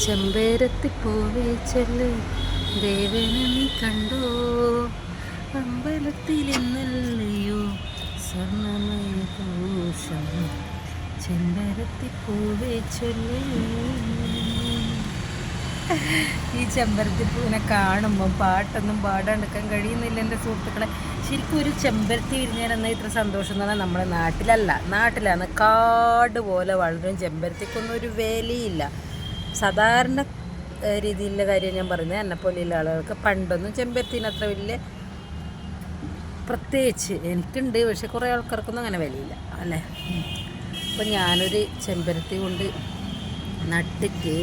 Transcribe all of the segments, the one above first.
ചെമ്പേരത്തിപ്പൂവേ ചെല്ല് ദേവനെ നീ കണ്ടോ, അമ്പലത്തിൽ ഇന്നല്ലയോ സ്വർണ്ണമയൂഷം. ചെമ്പരത്തിപ്പൂവേ ചൊല്ല്. ഈ ചെമ്പരത്തിപ്പൂവിനെ കാണുമ്പോൾ പാട്ടൊന്നും പാടാണ്ടിരിക്കാൻ കഴിയുന്നില്ല എൻ്റെ സുഹൃത്തുക്കളെ. ശരിക്കും ഒരു ചെമ്പരത്തി വിരിഞ്ഞാൽ എന്നാൽ ഇത്ര സന്തോഷം എന്ന് പറഞ്ഞാൽ നമ്മുടെ നാട്ടിലാണ് കാട് പോലെ വളരും ചെമ്പരത്തിക്കൊന്നും ഒരു വിലയില്ല. സാധാരണ രീതിയിലുള്ള കാര്യം ഞാൻ പറയുന്നത്, എന്നെപ്പോലെയുള്ള ആളുകൾക്ക് പണ്ടൊന്നും ചെമ്പരത്തിന് അത്ര വലിയ പ്രത്യേകിച്ച് എനിക്കുണ്ട്, പക്ഷെ കുറേ ആൾക്കാർക്കൊന്നും അങ്ങനെ വിലയില്ല അല്ലേ. അപ്പം ഞാനൊരു ചെമ്പരത്തി കൊണ്ട് നട്ടിട്ട്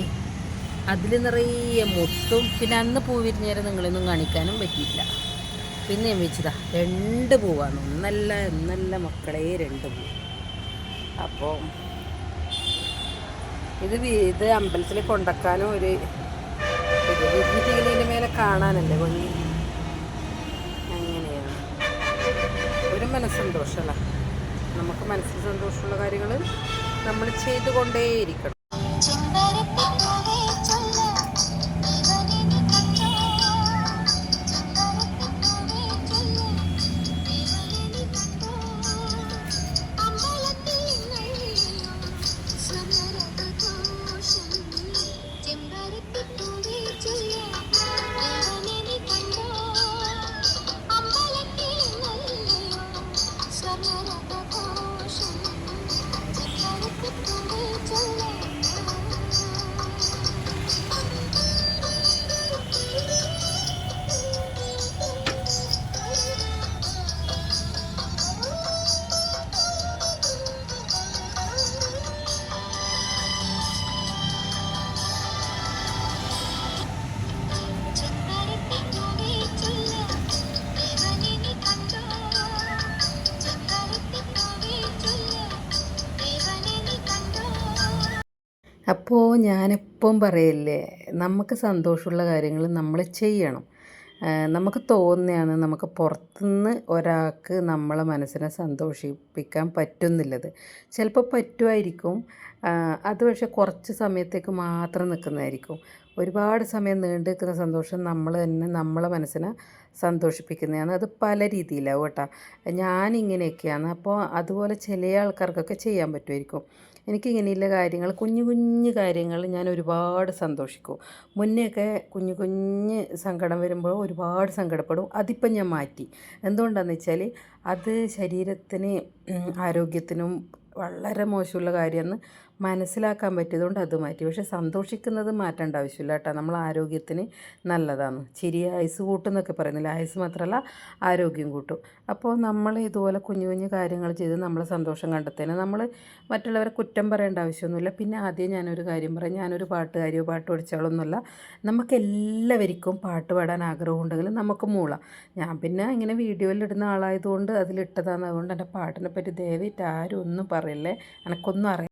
അതിൽ നിറയെ മുട്ടും. പിന്നെ അന്ന് പൂ വിരിഞ്ഞേരം നിങ്ങളൊന്നും കാണിക്കാനും പറ്റിയില്ല. പിന്നെ ഞാൻ വെച്ചതാ 2 പൂവാണ്, ഒന്നല്ല മക്കളെ 2 പൂ. അപ്പോൾ ഇത് അമ്പലത്തിൽ കൊണ്ടുവയ്ക്കാനും ഒരു വിരിഞ്ഞിട്ടിങ്ങനെ മേലെ കാണാനല്ലേ ഭംഗി. അങ്ങനെയാണ് ഒരു മനസ്സന്തോഷമല്ല. നമുക്ക് മനസ്സിൽ സന്തോഷമുള്ള കാര്യങ്ങൾ നമ്മൾ ചെയ്തുകൊണ്ടേയിരിക്കണം. അപ്പോൾ ഞാനെപ്പം പറയല്ലേ, നമുക്ക് സന്തോഷമുള്ള കാര്യങ്ങൾ നമ്മൾ ചെയ്യണം. നമുക്ക് തോന്നുകയാണ് നമുക്ക് പുറത്തുനിന്ന് ഒരാൾക്ക് നമ്മളെ മനസ്സിനെ സന്തോഷിപ്പിക്കാൻ പറ്റുന്നില്ലത്. ചിലപ്പോൾ പറ്റുമായിരിക്കും, അത് പക്ഷേ കുറച്ച് സമയത്തേക്ക് മാത്രം നിൽക്കുന്നതായിരിക്കും. ഒരുപാട് സമയം നീണ്ടു നിൽക്കുന്ന സന്തോഷം നമ്മൾ തന്നെ നമ്മളെ മനസ്സിനെ സന്തോഷിപ്പിക്കുന്നതാണ്. അത് പല രീതിയിലാവും കേട്ടോ. ഞാനിങ്ങനെയൊക്കെയാണ്. അപ്പോൾ അതുപോലെ ചില ആൾക്കാർക്കൊക്കെ ചെയ്യാൻ പറ്റുമായിരിക്കും. എനിക്കിങ്ങനെയുള്ള കാര്യങ്ങൾ, കുഞ്ഞു കുഞ്ഞു കാര്യങ്ങൾ ഞാൻ ഒരുപാട് സന്തോഷിക്കും. മുന്നെയൊക്കെ കുഞ്ഞു കുഞ്ഞ് സങ്കടം വരുമ്പോൾ ഒരുപാട് സങ്കടപ്പെടും. അതിപ്പം ഞാൻ മാറ്റി. എന്തുകൊണ്ടാണെന്ന് വെച്ചാൽ അത് ശരീരത്തിന് ആരോഗ്യത്തിനും വളരെ മോശമുള്ള കാര്യമെന്ന് മനസ്സിലാക്കാൻ പറ്റിയതുകൊണ്ട് അത് മാറ്റി. പക്ഷേ സന്തോഷിക്കുന്നത് മാറ്റേണ്ട ആവശ്യമില്ല കേട്ടോ. നമ്മൾ ആരോഗ്യത്തിന് നല്ലതാണ്. ചിരി ആയുസ് കൂട്ടും എന്നൊക്കെ പറയുന്നില്ല, ആയുസ് മാത്രമല്ല ആരോഗ്യം കൂട്ടും. അപ്പോൾ നമ്മൾ ഇതുപോലെ കുഞ്ഞു കുഞ്ഞു കാര്യങ്ങൾ ചെയ്ത് നമ്മൾ സന്തോഷം കണ്ടെത്തേനെ നമ്മൾ മറ്റുള്ളവരെ കുറ്റം പറയേണ്ട ആവശ്യമൊന്നുമില്ല. പിന്നെ ആദ്യം ഞാനൊരു കാര്യം പറയാം, ഞാനൊരു പാട്ടുകാരിയോ പാട്ട് പഠിച്ചാളൊന്നുമല്ല. നമുക്കെല്ലാവർക്കും പാട്ട് പാടാൻ ആഗ്രഹമുണ്ടെങ്കിൽ നമുക്ക് മൂളാം. ഞാൻ പിന്നെ ഇങ്ങനെ വീഡിയോയിലിടുന്ന ആളായതുകൊണ്ട് അതിലിട്ടതാണ്. അതുകൊണ്ട് എൻ്റെ പാട്ടിനെ പറ്റി ദയവായിട്ട് ആരും ഒന്നും പറയല്ലേ, എനിക്കൊന്നും അറിയാം.